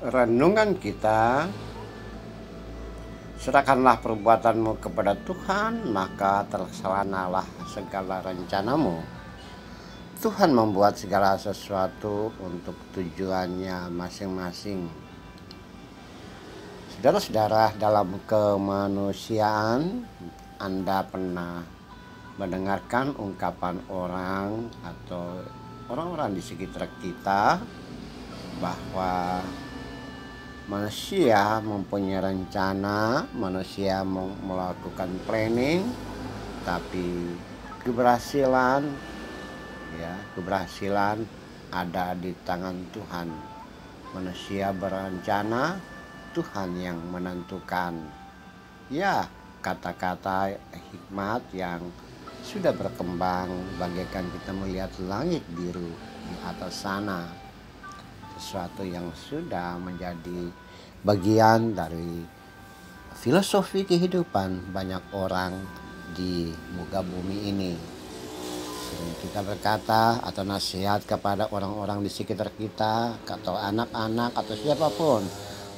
Renungan kita, serahkanlah perbuatanmu kepada Tuhan, maka terlaksanalah segala rencanamu. Tuhan membuat segala sesuatu untuk tujuannya masing-masing. Saudara-saudara, dalam kemanusiaan, Anda pernah mendengarkan ungkapan orang atau orang-orang di sekitar kita bahwa manusia mempunyai rencana, manusia melakukan planning, tapi keberhasilan ada di tangan Tuhan. Manusia berencana, Tuhan yang menentukan. Ya, kata-kata hikmat yang sudah berkembang bagaikan kita melihat langit biru di atas sana. Sesuatu yang sudah menjadi bagian dari filosofi kehidupan banyak orang di muka bumi ini. Sering kita berkata atau nasihat kepada orang-orang di sekitar kita, atau anak-anak atau siapapun,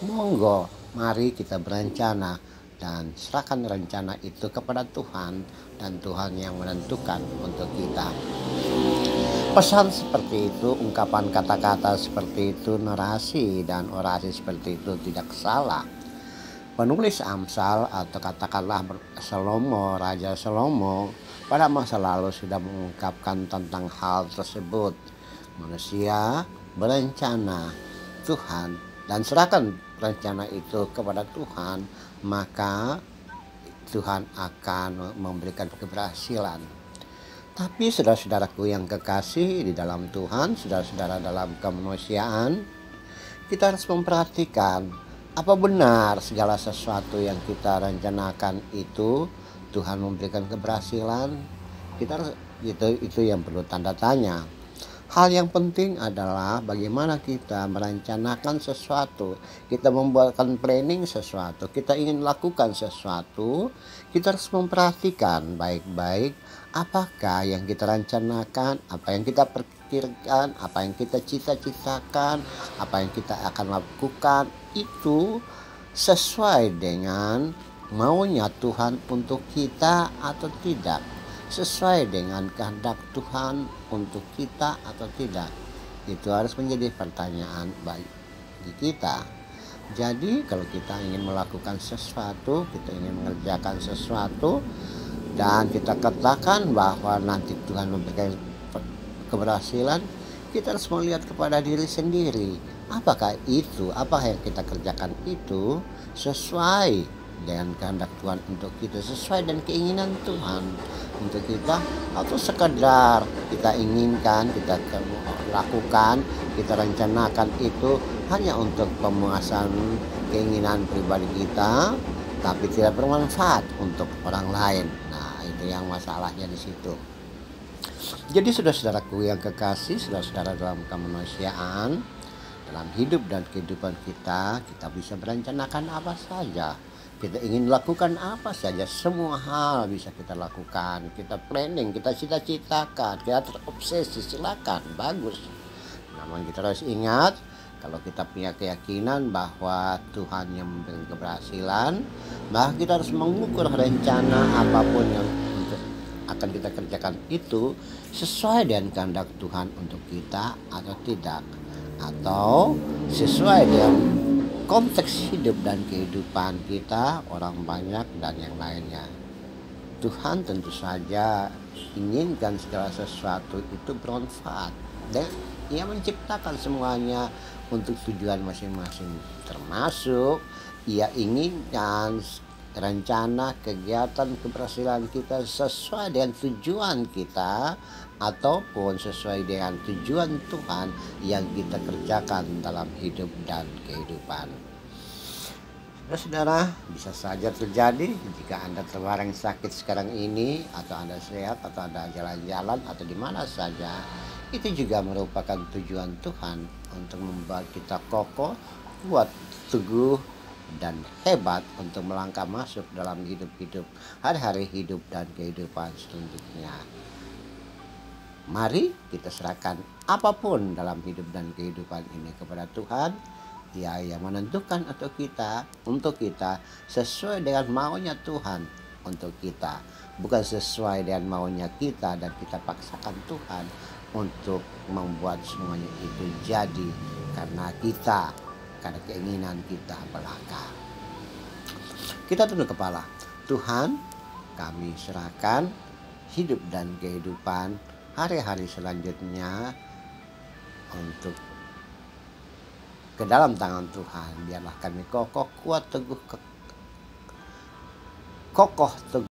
monggo mari kita berencana dan serahkan rencana itu kepada Tuhan, dan Tuhan yang menentukan untuk kita. Pesan seperti itu, ungkapan kata-kata seperti itu, narasi dan orasi seperti itu tidak salah. Penulis Amsal atau katakanlah Raja Salomo pada masa lalu sudah mengungkapkan tentang hal tersebut. Manusia berencana, Tuhan, dan serahkan rencana itu kepada Tuhan, maka Tuhan akan memberikan keberhasilan. Tapi saudara-saudaraku yang kekasih di dalam Tuhan, saudara-saudara dalam kemanusiaan, kita harus memperhatikan apa benar segala sesuatu yang kita rencanakan itu Tuhan memberikan keberhasilan. Kita harus, itu yang perlu tanda tanya. Hal yang penting adalah bagaimana kita merencanakan sesuatu. Kita membuatkan planning sesuatu, kita ingin lakukan sesuatu, kita harus memperhatikan baik-baik apakah yang kita rencanakan, apa yang kita pikirkan, apa yang kita cita-citakan, apa yang kita akan lakukan itu sesuai dengan maunya Tuhan untuk kita atau tidak, sesuai dengan kehendak Tuhan untuk kita atau tidak. Itu harus menjadi pertanyaan bagi kita. Jadi kalau kita ingin melakukan sesuatu, kita ingin mengerjakan sesuatu, dan kita katakan bahwa nanti Tuhan memberikan keberhasilan, kita harus melihat kepada diri sendiri. Apakah yang kita kerjakan itu sesuai dengan kehendak Tuhan untuk kita, sesuai dengan keinginan Tuhan untuk kita, atau sekedar kita inginkan, kita lakukan, kita rencanakan itu hanya untuk pemuasan keinginan pribadi kita, tapi tidak bermanfaat untuk orang lain. Nah, itu yang masalahnya di situ. Jadi saudara-saudaraku yang kekasih, saudara-saudara dalam kemanusiaan, dalam hidup dan kehidupan kita bisa berencanakan apa saja. Kita ingin lakukan apa saja, semua hal bisa kita lakukan. Kita planning, kita cita-citakan, kita terobsesi, silakan, bagus. Namun kita harus ingat, kalau kita punya keyakinan bahwa Tuhan yang memberikan keberhasilan, maka kita harus mengukur rencana apapun yang akan kita kerjakan itu sesuai dengan kehendak Tuhan untuk kita atau tidak, atau sesuai dengan konteks hidup dan kehidupan kita, orang banyak dan yang lainnya. Tuhan tentu saja inginkan segala sesuatu itu bermanfaat, dan Ia menciptakan semuanya untuk tujuan masing-masing, termasuk Ia inginkan rencana kegiatan keberhasilan kita sesuai dengan tujuan kita ataupun sesuai dengan tujuan Tuhan yang kita kerjakan dalam hidup dan kehidupan. Saudara, bisa saja terjadi jika Anda terbaring sakit sekarang ini, atau Anda sehat, atau Anda jalan-jalan, atau di mana saja, itu juga merupakan tujuan Tuhan untuk membuat kita kokoh, kuat, teguh, dan hebat untuk melangkah masuk dalam hidup-hidup hari-hari hidup dan kehidupan selanjutnya. Mari kita serahkan apapun dalam hidup dan kehidupan ini kepada Tuhan. Ya, yang menentukan untuk kita sesuai dengan maunya Tuhan untuk kita, bukan sesuai dengan maunya kita dan kita paksakan Tuhan untuk membuat semuanya itu jadi karena keinginan kita belaka. Kita tunduk kepala. Tuhan, kami serahkan hidup dan kehidupan hari-hari selanjutnya untuk ke dalam tangan Tuhan. Biarlah kami kokoh, kuat, teguh, kokoh, teguh